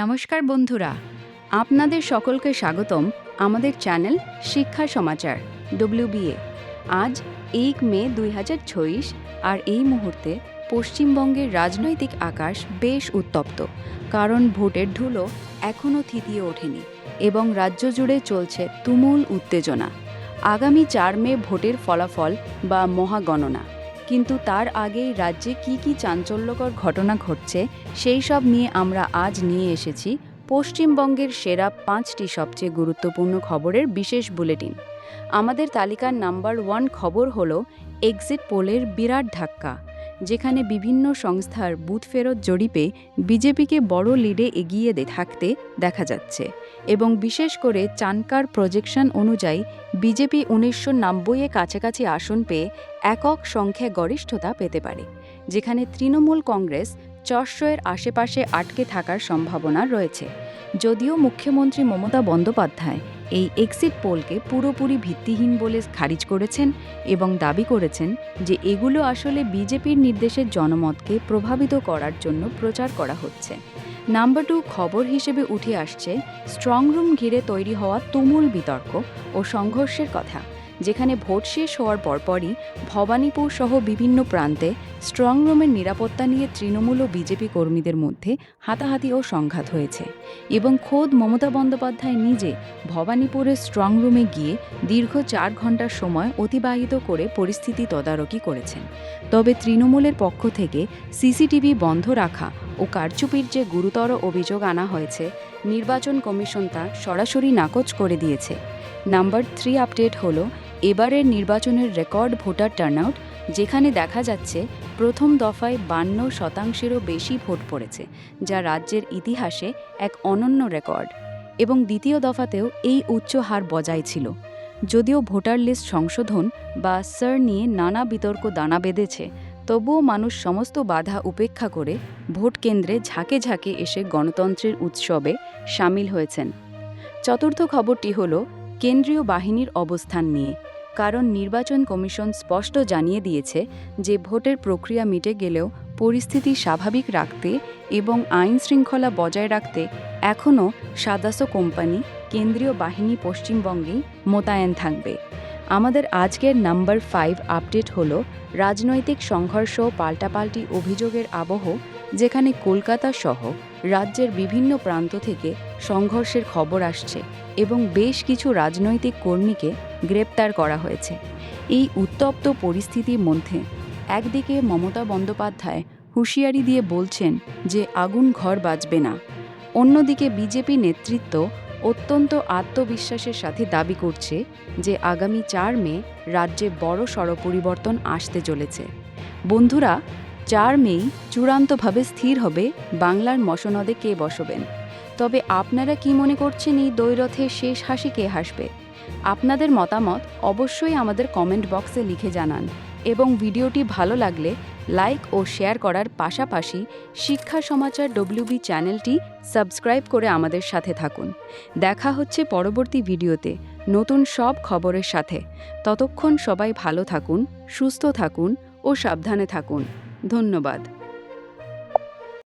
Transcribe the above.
নমস্কার বন্ধুরা, আপনাদের সকলকে স্বাগতম আমাদের চ্যানেল শিক্ষা সমাচার WBA। আজ 1 মে 2026 আর এই মুহূর্তে পশ্চিমবঙ্গের রাজনৈতিক আকাশ বেশ উত্তপ্ত, কারণ ভোটের ধুলো এখনও থিতিয়ে ওঠেনি এবং রাজ্য জুড়ে চলছে তুমুল উত্তেজনা। আগামী 4 মে ভোটের ফলাফল বা মহাগণনা, কিন্তু তার আগেই রাজ্যে কি চাঞ্চল্যকর ঘটনা ঘটছে সেই সব নিয়ে আমরা আজ নিয়ে এসেছি পশ্চিমবঙ্গের সেরা 5টি সবচেয়ে গুরুত্বপূর্ণ খবরের বিশেষ বুলেটিন। আমাদের তালিকার নাম্বার 1 খবর হলো এক্সিট পোলের বিরাট ধাক্কা, যেখানে বিভিন্ন সংস্থার বুথ ফেরত জরিপে বিজেপিকে বড় লিডে এগিয়ে থাকতে দেখা যাচ্ছে এবং বিশেষ করে চানকার প্রজেকশন অনুযায়ী বিজেপি 1990-এর কাছাকাছি আসন পেয়ে একক সংখ্যায় গরিষ্ঠতা পেতে পারে, যেখানে তৃণমূল কংগ্রেস 400-এর আশেপাশে আটকে থাকার সম্ভাবনা রয়েছে। যদিও মুখ্যমন্ত্রী মমতা বন্দ্যোপাধ্যায় এই এক্সিট পোলকে পুরোপুরি ভিত্তিহীন বলে খারিজ করেছেন এবং দাবি করেছেন যে এগুলো আসলে বিজেপির নির্দেশের জনমতকে প্রভাবিত করার জন্য প্রচার করা হচ্ছে। নাম্বার 2 খবর হিসেবে উঠে আসছে স্ট্রংরুম ঘিরে তৈরি হওয়া তুমুল বিতর্ক ও সংঘর্ষের কথা, যেখানে ভোট শেষ হওয়ার পরপরই ভবানীপুর সহ বিভিন্ন প্রান্তে স্ট্রংরুমের নিরাপত্তা নিয়ে তৃণমূল ও বিজেপি কর্মীদের মধ্যে হাতাহাতি ও সংঘাত হয়েছে এবং খোদ মমতা বন্দ্যোপাধ্যায় নিজে ভবানীপুরের স্ট্রংরুমে গিয়ে দীর্ঘ 4 ঘন্টার সময় অতিবাহিত করে পরিস্থিতি তদারকি করেছেন। তবে তৃণমূলের পক্ষ থেকে সিসিটিভি বন্ধ রাখা ও কারচুপির যে গুরুতর অভিযোগ আনা হয়েছে, নির্বাচন কমিশন তা সরাসরি নাকচ করে দিয়েছে। নাম্বার 3 আপডেট হলো এবারের নির্বাচনের রেকর্ড ভোটার টার্নআউট, যেখানে দেখা যাচ্ছে প্রথম দফায় 52%-এরও বেশি ভোট পড়েছে, যা রাজ্যের ইতিহাসে এক অনন্য রেকর্ড, এবং দ্বিতীয় দফাতেও এই উচ্চ হার বজায় ছিল। যদিও ভোটার লিস্ট সংশোধন বা সার নিয়ে নানা বিতর্ক দানা বেঁধেছে, তবুও মানুষ সমস্ত বাধা উপেক্ষা করে ভোট কেন্দ্রে ঝাঁকে ঝাঁকে এসে গণতন্ত্রের উৎসবে সামিল হয়েছেন। চতুর্থ খবরটি হলো কেন্দ্রীয় বাহিনীর অবস্থান নিয়ে, কারণ নির্বাচন কমিশন স্পষ্ট জানিয়ে দিয়েছে যে ভোটের প্রক্রিয়া মিটে গেলেও পরিস্থিতি স্বাভাবিক রাখতে এবং আইন শৃঙ্খলা বজায় রাখতে এখনও 700 কোম্পানি কেন্দ্রীয় বাহিনী পশ্চিমবঙ্গেই মোতায়েন থাকবে। আমাদের আজকের নাম্বার 5 আপডেট হলো রাজনৈতিক সংঘর্ষ পাল্টাপাল্টি অভিযোগের আবহ, যেখানে কলকাতা সহ রাজ্যের বিভিন্ন প্রান্ত থেকে সংঘর্ষের খবর আসছে এবং বেশ কিছু রাজনৈতিক কর্মীকে গ্রেপ্তার করা হয়েছে। এই উত্তপ্ত পরিস্থিতির মধ্যে একদিকে মমতা বন্দ্যোপাধ্যায় হুঁশিয়ারি দিয়ে বলছেন যে আগুন ঘর বাঁচবে না, অন্যদিকে বিজেপি নেতৃত্ব অত্যন্ত আত্মবিশ্বাসের সাথে দাবি করছে যে আগামী 4 মে রাজ্যে বড়সড় পরিবর্তন আসতে চলেছে। বন্ধুরা, 4 মেই চূড়ান্তভাবে স্থির হবে বাংলার মসনদে কে বসবেন। তবে আপনারা কি মনে করছেন এই দ্বৈরথে শেষ হাসি কে হাসবে? আপনাদের মতামত অবশ্যই আমাদের কমেন্ট বক্সে লিখে জানান এবং ভিডিওটি ভালো লাগলে লাইক ও শেয়ার করার পাশাপাশি শিক্ষা সমাচার WB চ্যানেলটি সাবস্ক্রাইব করে আমাদের সাথে থাকুন। দেখা হচ্ছে পরবর্তী ভিডিওতে নতুন সব খবরের সাথে। ততক্ষণ সবাই ভালো থাকুন, সুস্থ থাকুন ও সাবধানে থাকুন। ধন্যবাদ।